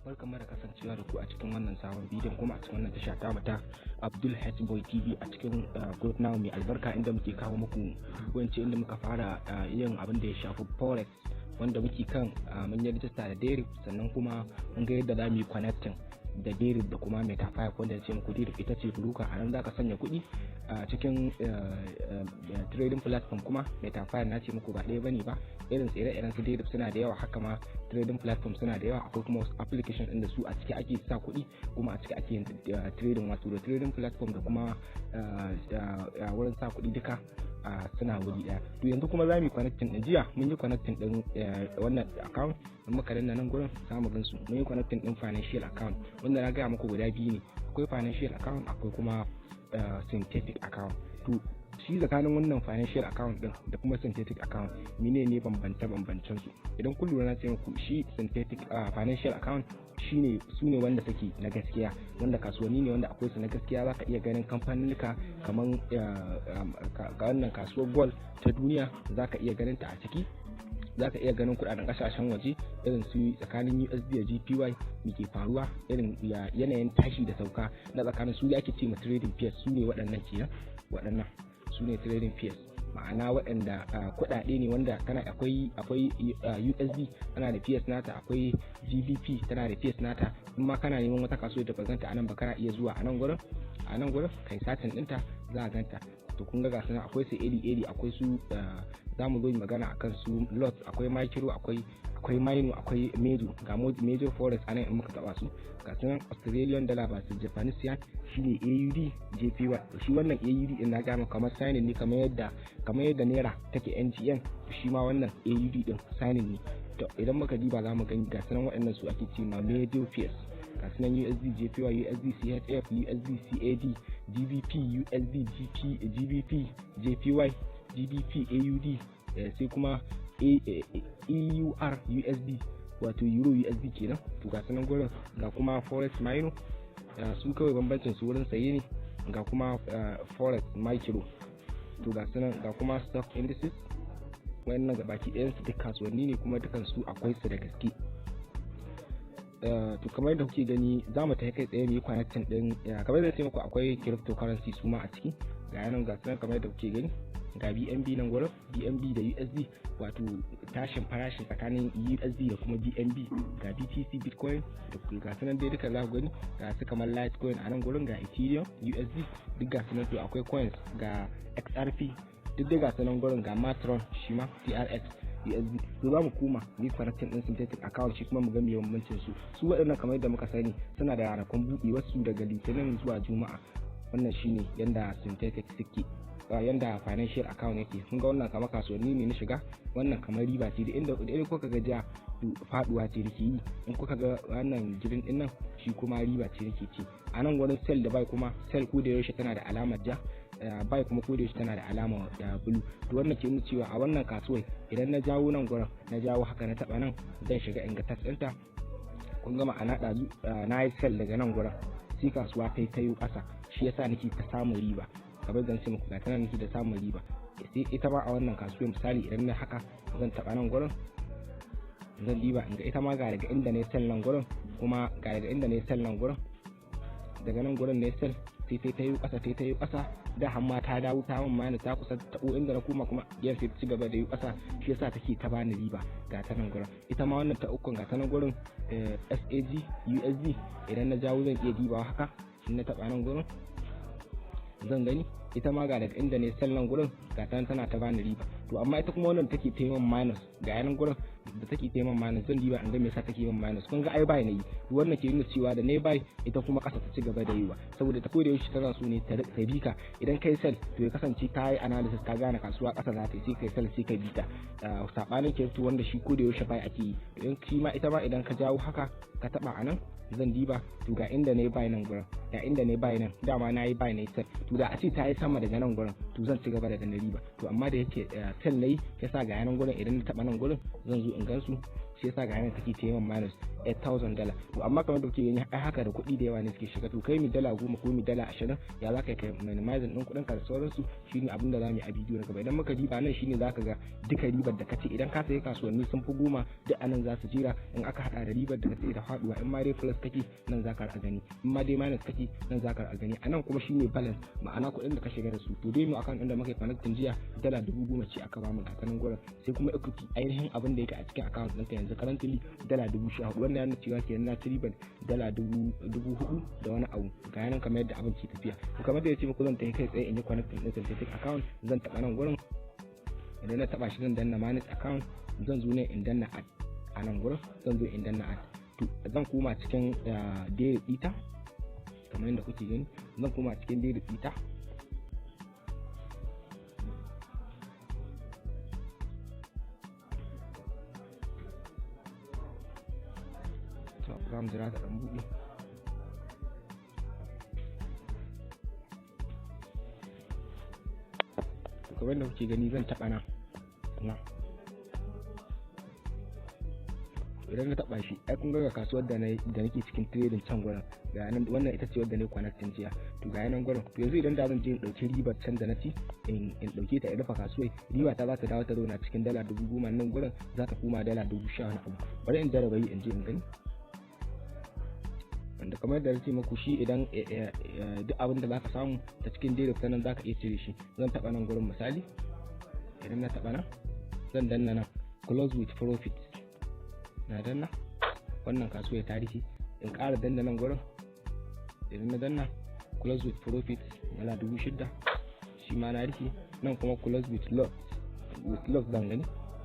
Barkanmu da kasancewa da ku a cikin wannan sabon bidiyon kuma a cikin wannan tasha ta mata Abdul Boy TV a cikin group namu mai albarka inda muke kawo muku wance inda muka fara yin abin da ya shafi forex wanda muke kan mun yi rijista da DERIV, sannan kuma mun ga yadda za mu yi connecting da DERIV da kuma Meta5 wanda ya ce muku DERIV ita ce broker, a nan za ka sanya kuɗi a cikin trading platform, kuma Meta5 na ce muku ba ɗaya bane ba, irin tsire-iren su DERIV suna da yawa, haka ma trading platform suna da yawa. Akwai kuma wasu application inda su a ciki ake sa kuɗi kuma a ciki ake yin trading, wato da trading platform da kuma wurin sa kuɗi duka suna wuri ɗaya. To yanzu kuma za mu yi connecting ɗin, jiya mun yi connecting ɗin wannan account in muka danna nan gurin samu gan su mun yi connecting ɗin financial account wanda na gaya muku guda biyu ne, akwai financial account akwai kuma synthetic account. To shi tsakanin wannan financial account din da kuma synthetic account menene bambance-bambancen su? Idan kun lura na ce muku shi synthetic financial account shine su ne wanda suke na gaskiya, wanda kasuwanni ne wanda akwai su na gaskiya. Zaka iya ganin kamfaninnika kaman ga wannan kasuwar gold ta duniya zaka iya ganin ta a ciki, zaka iya ganin kudaden kasashen waje irin su tsakanin USD da GPY muke faruwa, irin yanayin tashi da sauka na tsakanin su ake ce ma trading pairs. Su ne waɗannan kenan, waɗannan su ne trading pairs, ma'ana waɗanda kuɗaɗe ne wanda akwai USD tana da pairs nata, akwai GBP tana da pairs nata. in ma kana neman wata kasuwa da bazanta a nan ba, kana iya zuwa a nan gurin kai satin ɗinta za a ganta. to kun ga su akwai su iri akwai su za mu zo yi magana akan su lot, akwai micro, akwai minor, akwai major forex anan in muka taba su. ga su nan Australian dollar ba su Japanese yen shine AUD JPY. shi wannan AUD din na ga maka kamar signing ne, kamar yadda naira take NGN, shi ma wannan AUD din signing ne. to idan muka diba za mu gani ga su nan waɗannan su ake ce ma major pairs. ga su nan USD JPY, USD CHF, USD CAD, GBP, USD GBP, JPY, GBP AUD, sai kuma EUR USD wato Euro USD kenan. to ga sanan gurin ga kuma Forex Minor, su kawai bambancin su wurin saye ne. ga kuma Forex Micro, to ga sanan ga kuma stock indices. wannan ga baki ɗayan su duk kasuwanni ne kuma dukan su akwai su da gaske. to kamar yadda kuke gani za mu ta kai tsaye mu yi connecting din, kamar yadda sai muku akwai cryptocurrency su ma a ciki. ga yanan ga sanan kamar yadda kuke gani ga BNB nan gurin, BNB da USD wato tashin farashi tsakanin USD da kuma BNB. ga BTC Bitcoin da ga sanan dai duka za ku gani, ga su kamar Litecoin a nan gurin, ga Ethereum USD duk ga sanan. to akwai coins ga XRP duk dai ga sanan gurin, ga Matron shi ma TRX USD. to za mu koma mu yi connecting din synthetic account, shi kuma mu ga me bambancin su waɗannan kamar yadda muka sani suna da ranakun buɗe wasu daga Litinin zuwa Juma'a. wannan shine yanda synthetic suke, yanda financial account yake. kun ga wannan kamar kasuwanni ne na shiga, wannan kamar riba ce da inda kuka ga ja faduwa ce dake yi, in kuka ga wannan girin din nan shi kuma riba ce dake ci. a nan gurin sell da buy, kuma sell ko da yaushe tana da alamar ja, buy kuma ko da yaushe tana da alamar blue. to wannan ke nuna cewa a wannan kasuwai idan na jawo nan gurin, na jawo haka na taba nan, zan shiga in ga tas ɗinta. kun ga ma'ana ɗazu na yi sell daga nan gurin sai kasuwa ta yi ƙasa, shi yasa nake ta samun riba. kamar zan ce muku ga tana nake da samun riba. sai ita ma a wannan kasuwar misali idan na haka zan taba nan gurin, zan diba in ga ita ma ga daga inda ne sell nan gurin, kuma ga daga inda ne sell nan gurin, daga nan gurin ne sell sai ta yi ƙasa da hamma ta dawo ta min mana ta kusa ta inda na koma kuma yan sai ta ci gaba da yi ƙasa, shi yasa take ta bani riba. ga ta nan gurin ita ma wannan ta ukun ga ta nan gurin SAG USD idan na jawo zan iya dibawa haka, in na taba nan gurin zan gani ita ma ga daga inda ne sell nan gurin ga tana ta bani riba. to amma ita kuma wannan take taiman minus, ga yanan gurin da take taiman minus zan diba in ga me yasa take yin minus. kun ga ai buy ne, wannan ke nuna cewa da ne buy ita kuma kasa ta ci gaba da yiwa, saboda ta koda yaushe tana so ne ta bika. idan kai sell to ya kasance ka yi analysis ka gane kasuwa kasa za ta yi, sai kai sell sai ka bita. sabanin crypto wanda shi koda yaushe buy ake yi. to shi ma ita ma idan ka jawo haka ka taba anan zan diba, to ga inda ne buy nan gurin, ga inda ne buy nan, dama na yi buy ne sell. to da a ce ta yi sama daga nan gurin to zan ci gaba da ganin riba. to amma da yake sell nayi yasa ga yanan gurin idan na taba nan gurin zan zo in gansu, shi yasa ga yanan take ta yawan minus. $8,000. to amma kamar da kuke gani ai haka da kuɗi da yawa ne suke shiga, to kai mi $10 ko mi $20 ya za ka minimizing ɗin kuɗin ka da sauransu, shine abin da za mu yi a bidiyo na gaba. Idan muka diba nan shine za ka ga duka ribar da kace idan ka sayi kasuwanni sun fi 10 duk anan za su jira, in aka hada da ribar da kace da faduwa, in ma dai plus kake nan za ka rika gani, in ma dai minus kake nan za ka rika gani. Anan kuma shine balance, ma'ana kuɗin da ka shiga da su. to dai mu akan inda muka connecting jiya $10,000 ce aka bamu a kanan gurin, sai kuma equity ainihin abin da yake a cikin account ɗinka yanzu currently $14,000, wannan yana cewa kenan na ci ribar $4,000 da wani abu ga yanan kamar yadda abin ke tafiya. to kamar da yace muku zan tafi kai tsaye in yi connecting din synthetic account, zan taba nan gurin, idan na taba shi zan danna manage account, zan zo ne in danna add a nan gurin, zan zo in danna add. to zan koma cikin deriv ita kamar yadda kuke gani, zan koma cikin deriv ita, to za mu jira ta dan buɗe. to kamar yadda kuke gani zan taba nan idan na taba shi ai kun ga kasuwar da nake cikin trading can gurin, ga nan wannan ita ce wadda ne connecting jiya. to ga nan gurin, to yanzu idan da zan je in dauki ribar can da na ci in dauke ta in rufa kasuwai, riba ta za ta dawo ta zauna cikin $10,000 nan gurin za ta koma $10,000 wani abu. bari in jarraba yi in je in gani, wanda kamar da nace muku shi idan duk abin da zaka samu ta cikin deriv ta nan zaka iya cire shi. zan taba nan gurin misali, idan na taba nan zan danna nan close with profit, na danna wannan kasuwa ya tarihi, in ƙara danna nan gurin, idan na danna close with profit $6,000 shi ma na rike. nan kuma close with loss zan gani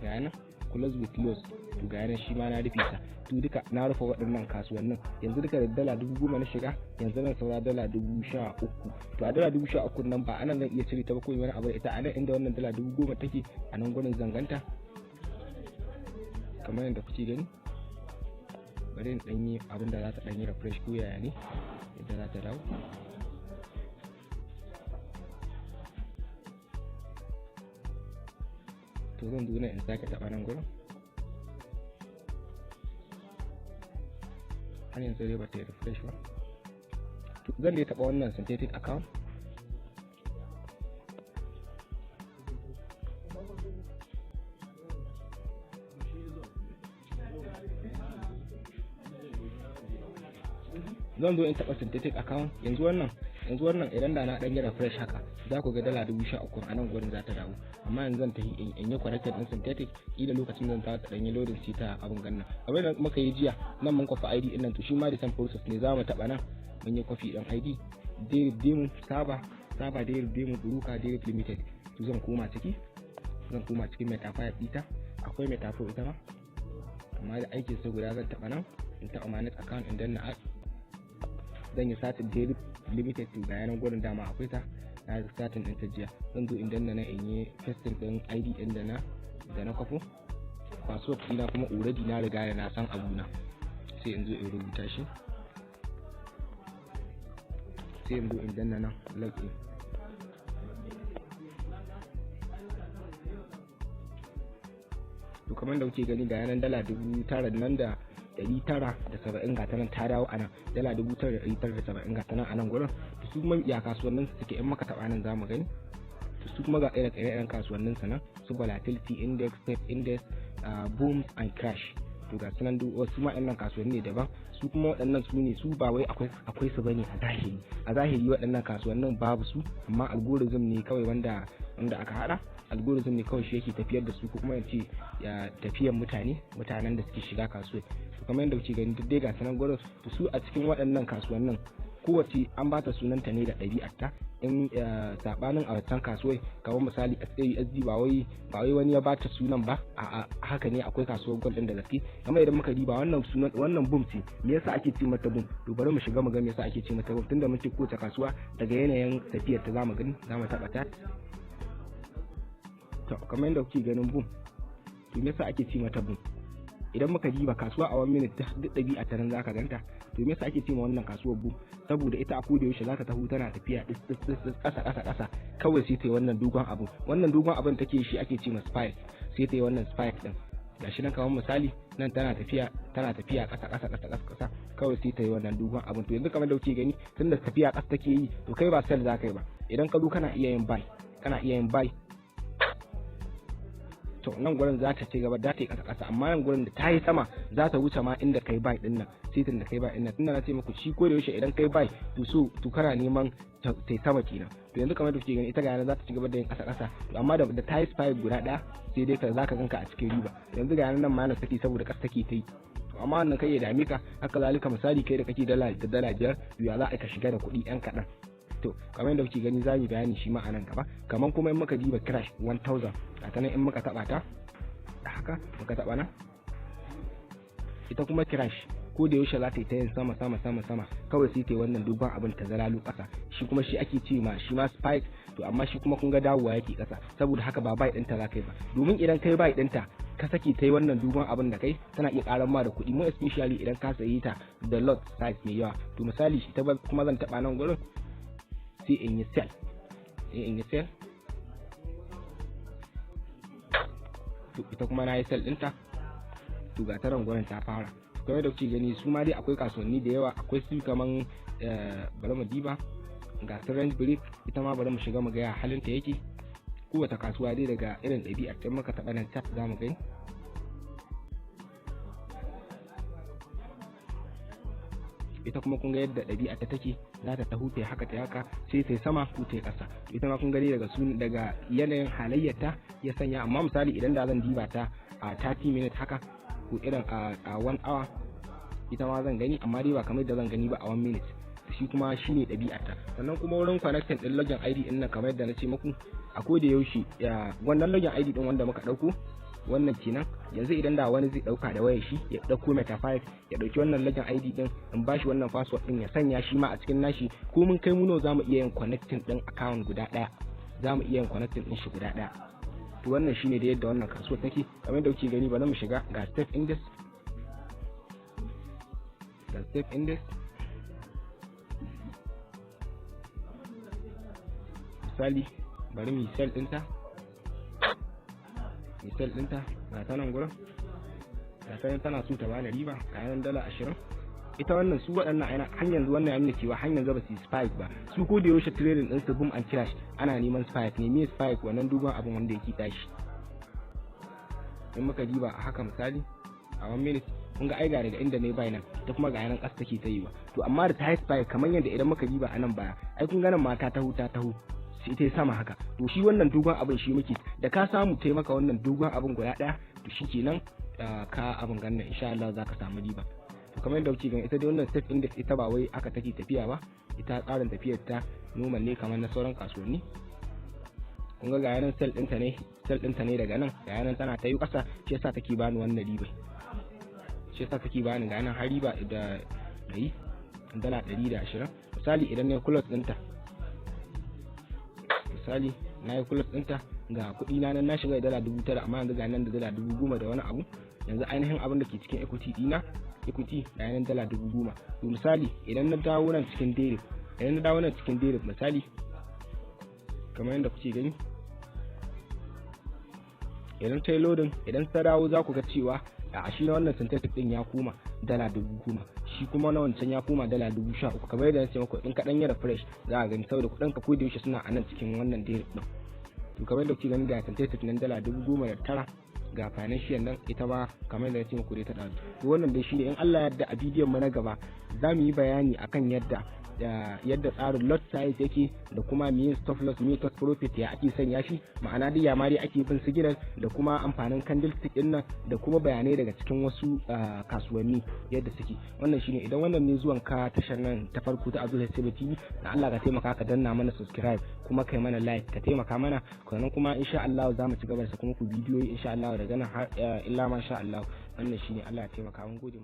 ga yana close with loss, to ga yana shi ma na rufe ta. to duka na rufe waɗannan kasuwannin yanzu duka da $10,000 na shiga, yanzu nan saura $13,000. to a $13,000 nan ba anan zan iya cire ta ba ko wani abu ita, anan inda wannan $10,000 take a nan gurin zanganta kamar yadda kuke gani. bari in danyi abin da za ta danyi refresh ko yaya ne yadda za ta dawo. to zan zo in sake taba nan gurin, har yanzu dai ba ta yi refresh ba. to zan dai taba wannan synthetic account, zan zo in taba synthetic account. yanzu wannan idan da na dan yi refresh haka za ku ga $13,000 a nan gurin za ta dawo, amma yanzu zan tafi in yi connected din synthetic, ila lokacin zan ta dan yi loading shi ta abin gannan. abin da muka yi jiya nan mun kwafa ID din nan, to shi ma da same process ne, za mu taba nan mun yi kwafi din ID deriv demo saba deriv demo buruka deriv limited. to zan koma cikin Meta5 ita, akwai Meta5 ita ma amma da aikin sa guda. zan taba nan in taba manage account in danna add, zan yi satin deriv limited. to ga yanan gurin dama akwai ta, na satin din ta jiya. zan zo in danna na in yi pasting din ID din da na kwafo, password ina kuma already na riga da na san abuna, sai in zo in rubuta shi, sai in zo in danna nan login. to kamar da kuke gani ga yanan $9,000 nan da 970 ga tanan ta dawo anan, $9,970 ga tanan anan gurin. to su kuma ya kasuwannin su suke in maka taba nan zamu gani. to su kuma ga irin kasuwannin su nan, su volatility index, step index, booms and crash. to ga sunan duk wasu ma ɗannan kasuwanni ne daban. su kuma waɗannan su ne, su ba wai akwai su bane a zahiri waɗannan kasuwannin babu su, amma algorithm ne kawai wanda aka hada. algorithm ne kawai shi yake tafiyar da su, ko kuma yace ya tafiyar mutanen da suke shiga kasuwa. to kamar yadda kuke gani duk dai ga sanan gurin. to su a cikin waɗannan kasuwannin kowace an ba ta sunanta ne da ɗabi'arta. in sabanin a wancan kasuwai kamar misali SAUSD ba wai wani ya bata sunan ba, a haka ne akwai kasuwar gold din da gaske. kamar idan muka diba wannan boom ce, me yasa ake ce mata boom? to bari mu shiga mu ga me yasa ake ce mata boom, tunda mun ce kowace kasuwa daga yanayin tafiyar ta zamu taba ta. to kamar yadda kuke ganin boom, to me yasa ake ce mata boom? idan muka diba kasuwa a 1 minute duk ɗabi'a ta nan zaka ganta. to me yasa ake ce ma wannan kasuwar boom? saboda ita a koda yaushe zaka taho tana tafiya ƙasa kawai sai ta yi wannan dogon abun take shi ake ce ma spike, sai ta yi wannan spike din gashi nan kamar misali nan tana tafiya ƙasa kawai sai ta yi wannan dogon abin. To yanzu kamar da kuke gani tunda tafiya ƙasa take yi to kai ba sell za ka yi ba, idan ka zo kana iya yin buy to nan gurin za ta ci gaba da ta yi ƙasa amma nan gurin da ta yi sama za ta wuce ma inda kai buy din nan, sitin da kai buy din nan, tunda na ce muku shi ko da yaushe idan kai buy to kana neman ta sama kenan. To yanzu kamar da kuke gani ita ga yana za ta ci gaba da yin ƙasa to amma da ta yi spike guda ɗaya sai dai za ka ganka a cikin riba. Yanzu ga yana nan ma take saboda ƙasa take ta yi, amma wannan kai ya dame ka. Haka zalika misali kai da kake dala 5 ya za a ka shiga da kuɗi ɗan kaɗan. To kamar yadda kuke gani za mu bayani shi ma a nan gaba. Kamar kuma in muka diba crash 1000 a nan in muka taɓa ta haka muka taɓa nan, ita kuma crash ko da yaushe za ta yi ta yin sama kawai sai ta yi wannan dogon abin ta zalalu ƙasa. Shi kuma shi ake ce ma shi ma spike. To amma shi kuma kun ga dawowa yake ƙasa, saboda haka ba buy ɗinta za ka yi ba, domin idan kai buy ɗinta ka saki ta yi wannan dogon abin da kai tana iya ƙaran ma da kuɗi, mu especially idan ka sayi ta da lot size mai yawa. To misali shi ta kuma zan taɓa nan gurin sai in yi sell to ita kuma na yi sell ɗinta. To ga taron gurin ta fara kamar da kuke gani. Su ma dai akwai kasuwanni da yawa, akwai su kaman bari mu diba ga range break, ita ma bari mu shiga mu ga ya halin ta yake. Kowace kasuwa dai daga irin ɗabi'ar ta muka taɓa nan chat za mu gani. Ita kuma kun ga yadda ɗabi'ar ta take, za ta taho ta haka sai ta sama ko ta ƙasa. Ita ma kun gani daga yanayin halayyarta ya sanya. Amma misali idan da zan diba ta a 30 minutes haka ko irin a 1 hour, ita ma zan gani, amma dai ba kamar da zan gani ba a 1 minute. Shi kuma shi ne ɗabi'arta. Sannan kuma wurin connecting ɗin login ID ɗin nan kamar yadda na ce muku a koda yaushe wannan login ID ɗin wanda muka ɗauko wannan kenan. Yanzu idan da wani zai ɗauka da wayar shi ya ɗauko Meta5 ya ɗauki wannan login ID ɗin in bashi wannan password ɗin ya sanya shi ma a cikin nashi, ko mun kai muno za mu iya yin connecting ɗin account guda ɗaya, za mu iya yin connecting ɗin shi guda ɗaya. To wannan shine da yadda wannan kasuwar take kamar da kuke gani. Bari mu shiga ga step index, misali bari mu sell ɗinta ga ta nan gurin, ga ta nan tana so ta bada riba ga nan dala 20. Ita wannan su waɗannan har yanzu wannan ya nuna cewa har yanzu ba su spike ba. Su ko da yaushe trading ɗin su boom and crash ana neman spike ne. Me spike? Wannan dogon abin wanda yake tashi. In muka diba a haka misali a 1 minute kun ga ai ga daga inda ne buy nan ta kuma ga nan ƙasa take ta yi ba. To amma da ta spike kamar yadda idan muka diba a nan baya ai kun ga nan ma ta taho sai ta sama haka. To shi wannan dogon abin shi muke da ka samu taimaka wannan dogon abin guda ɗaya to shi kenan ka abin gannan insha Allah za ka samu riba. To kamar yadda kuke gani ita dai wannan step index ita ba wai aka take tafiya ba, ita tsarin tafiyar ta normal ne kamar na sauran kasuwanni. Kun ga yanan sell ɗinta ne daga nan ga yanan tana ta yi ƙasa, shi yasa take bani wannan riba, shi yasa take bani ga yanan har riba da yi dala 120. Misali idan na yi close ɗinta, misali na yi close ɗinta ga kuɗi na nan na shiga da dala 9,000 amma yanzu ga nan da dala 10,000 da wani abu. Yanzu ainihin abin da ke cikin equity ɗina ga yanan dala 10,000. To misali idan na dawo nan cikin deriv, misali kamar yadda kuke gani idan ta yi loading, idan ta dawo za ku ga cewa a shi na wannan synthetic din ya koma dala 10,000, shi kuma na wancan ya koma dala 13,000. kamar yadda na ce muku in ka dan yara fresh za a gani saboda kuɗin ka ko da yaushe suna a nan cikin wannan deriv din. To kamar yadda kuke gani ga synthetic nan dala 10,009 ga financial nan ita ba kamar yadda na ce muku dai ta ɗazu. To wannan dai shine in Allah ya yarda a bidiyon mu na gaba za mu yi bayani akan yadda tsarin lot size yake da kuma mean stop loss, mean stop profit ya ake sanya shi, ma'ana dai ya ma dai ake bin signal da kuma amfanin candlestick din nan da kuma bayanai daga cikin wasu kasuwanni yadda suke. Wannan shine idan wannan ne zuwan ka tashar nan ta farko ta Abdul Hasib TV, da Allah ka taimaka ka danna mana subscribe kuma kai mana like ka taimaka mana, sannan kuma insha Allah za mu ci gaba da saka muku bidiyoyi insha Allah daga nan har illa ma sha Allah. Wannan shine Allah ya taimaka mun gode.